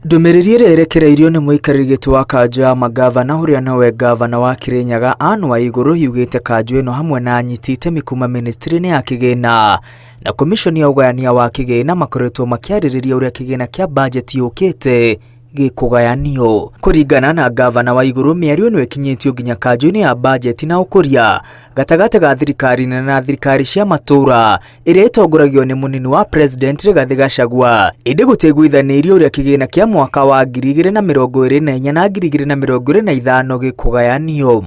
Ndũmĩrĩri ĩrĩa ĩrekereirio nĩ mũikarĩri gĩtĩ wa kanjũ ya magavana ũrĩa nowe gavana wa Kirinyaga Anne Waigũrũ yugĩte kanjũ ĩno hamwe na anyiti itemi kuma ministry-inĩ ya kĩgĩna na komishoni ya ũgayania wa kĩgĩna makoretwo makĩarĩrĩria ũrĩa kĩgĩna kĩa budget yũkĩte gĩkũgayanio. Kũringana na gavana Waigũrũ, mĩario ĩno ĩkinyĩtio nginya kanjũ-inĩ ya budget na ũkũria gatagatĩ ga thirikari na thirikari cia matũra ĩrĩa ĩtongoragio nĩ mũnini wa president Rigathĩ Gachagua. Ĩndĩ gũteguithanĩirio ũrĩa kĩgĩna kĩa mwaka wa 2024 na 2025 gĩkũgayanio.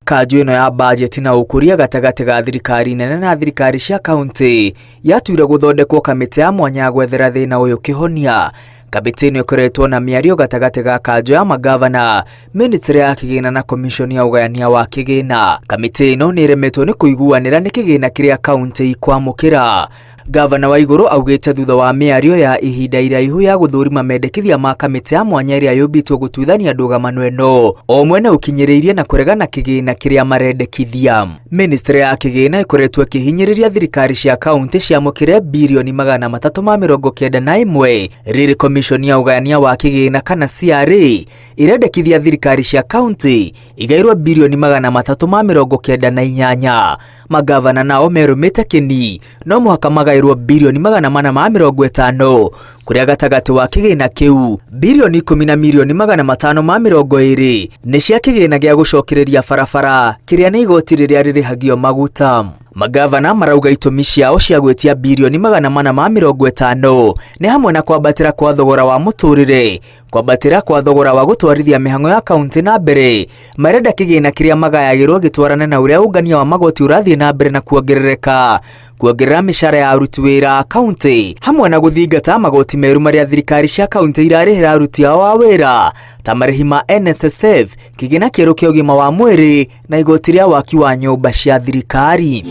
Kanjũ ĩno ya budget na ũkũria gatagatĩ ga thirikari nene na thirikari cia kaunti yatuire gũthondekwo kamĩtĩ ya mwanya ya gwethera thĩna ũyũ kĩhonia. Kamĩtĩ ĩno ĩkoretwo na mĩario gatagatĩ ga kanjũ ya magavana, ministry ya kĩgĩna na komishoni ya ũgayania wa kĩgĩna. Kamĩtĩ ĩno nĩ ĩremetwo nĩ kũiguanĩra nĩ kĩgĩna kĩrĩa kaunti ikwamũkĩra. Gavana Waigũrũ augĩte thutha wa mĩario ya ihinda iraihu ya gũthũrima mendekithia ma kamĩtĩ ya mwanya ĩrĩa yũmbĩtwo gũtuithania ndũgamano ĩno, o mwena ũkinyĩrĩirie na kũregana kĩgĩna kĩrĩa marendekithia. Ministry ya kĩgĩna ĩkoretwo ĩkĩhinyĩrĩria thirikari cia kaunti ciamũkĩre birioni 391 rĩrĩ komishoni ya ũgayania wa kĩgĩna kana CRA irendekithia thirikari cia kaunti igairwo birioni 398. Magavana nao merũmĩte kĩni no mũhaka magairwo birioni 450 kũrĩa gatagatĩ wa kĩgĩna kĩu birioni 10 na mirioni 520 nĩ cia kĩgĩna gĩa gũcokereria barabara kĩrĩa nĩ igoti rĩrĩa rĩrĩhagio maguta. Magavana marauga itũmi ciao cia gwĩtia birioni 450 nĩ hamwe na kwambatĩra kwa thogora wa mũtũrĩre, kwambatĩra kwa thogora wa gũtwarithia mĩhang'o ya kaunti na mbere, marenda kĩgĩna kĩrĩa magayagĩrwo gĩtwarane na ũrĩa ũngania wa magoti ũrathiĩ na mbere na kuongerereka, kuongerera mĩcara ya aruti wĩra a kaunti, hamwe na gũthingata magoti meru marĩa thirikari cia kaunti irarĩhĩra aruti ao a wĩra ta marĩhi ma NSSF, kĩgĩna kĩerũ kĩa ũgima wa mwĩrĩ na igoti rĩa waki wa nyũmba cia thirikari.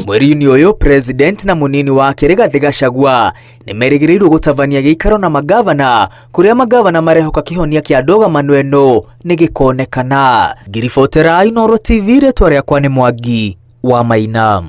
Mweri-inĩ ũyũ president na mũnini wake Rigathĩ Gachagua nĩ merĩgĩrĩirwo gũtabania gĩikaro na magavana, kũrĩa magavana marehoka kĩhonia kĩa ndũgamano ĩno nĩ gĩkonekana. Ngiribotera Inooro TV, rĩtwa rĩakwa nĩ Mwangi wa Maina.